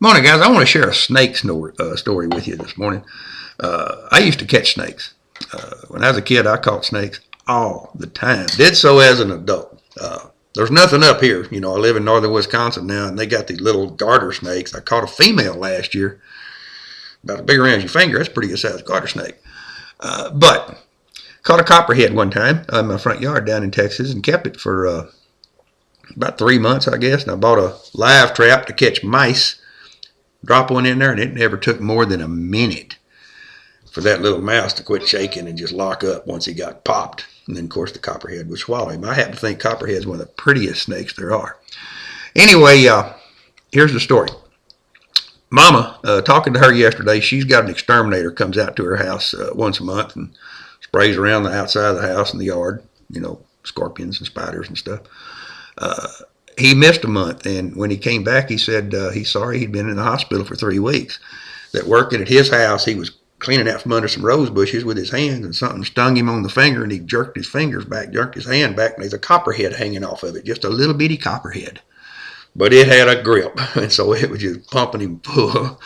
Morning, guys. I want to share a snake story with you this morning. I used to catch snakes. When I was a kid, I caught snakes all the time. Did so as an adult. There's nothing up here. You know, I live in northern Wisconsin now, and they got these little garter snakes. I caught a female last year, about as big around as your finger. That's a pretty good sized garter snake. But caught a copperhead one time in my front yard down in Texas and kept it for about 3 months, I guess. And I bought a live trap to catch mice. Drop one in there, and it never took more than a minute for that little mouse to quit shaking and just lock up once he got popped. And then, of course, the copperhead would swallow him. I happen to think copperhead is one of the prettiest snakes there are. Anyway, here's the story. Mama, talking to her yesterday, she's got an exterminator comes out to her house once a month and sprays around the outside of the house and the yard, you know, scorpions and spiders and stuff. He missed a month, and when he came back, he said he's sorry he'd been in the hospital for 3 weeks. That working at his house, he was cleaning out from under some rose bushes with his hands, and something stung him on the finger, and he jerked his fingers back, jerked his hand back, and there's a copperhead hanging off of it, just a little bitty copperhead. But it had a grip, and so it was just pumping him full.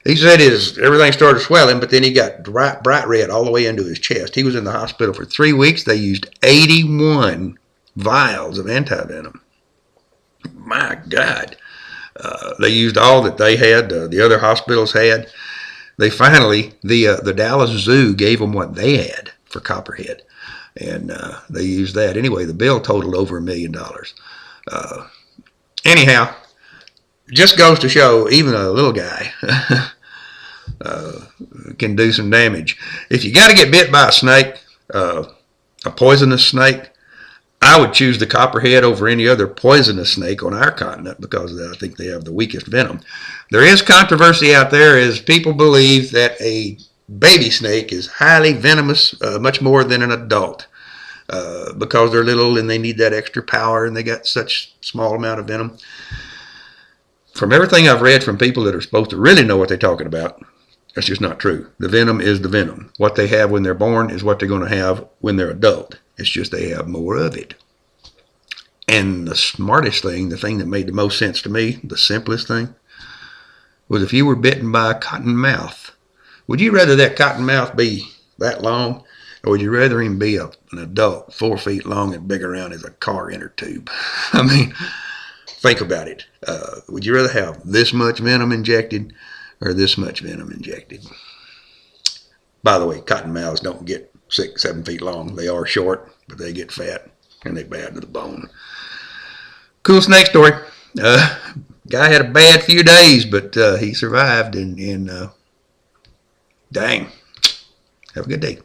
He said everything started swelling, but then he got bright red all the way into his chest. He was in the hospital for 3 weeks. They used 81 vials of antivenom. My God. They used all that they had, the other hospitals had. They finally, the Dallas Zoo gave them what they had for copperhead, and they used that. Anyway, the bill totaled over $1 million. Anyhow, just goes to show even a little guy can do some damage. If you got to get bit by a snake, a poisonous snake, I would choose the copperhead over any other poisonous snake on our continent because I think they have the weakest venom. There is controversy out there as people believe that a baby snake is highly venomous, much more than an adult, because they're little and they need that extra power and they got such small amount of venom. From everything I've read from people that are supposed to really know what they're talking about, that's just not true. The venom is the venom. What they have when they're born is what they're going to have when they're adult. It's just they have more of it. And the smartest thing, the thing that made the most sense to me, the simplest thing, was if you were bitten by a cottonmouth, would you rather that cottonmouth be that long, or would you rather him be an adult 4 feet long and big around as a car inner tube? I mean, think about it. Would you rather have this much venom injected or this much venom injected? By the way, cottonmouths don't get 6, 7 feet long. They are short, but they get fat and they bad to the bone. Cool snake story. Guy had a bad few days, but he survived, and dang, have a good day.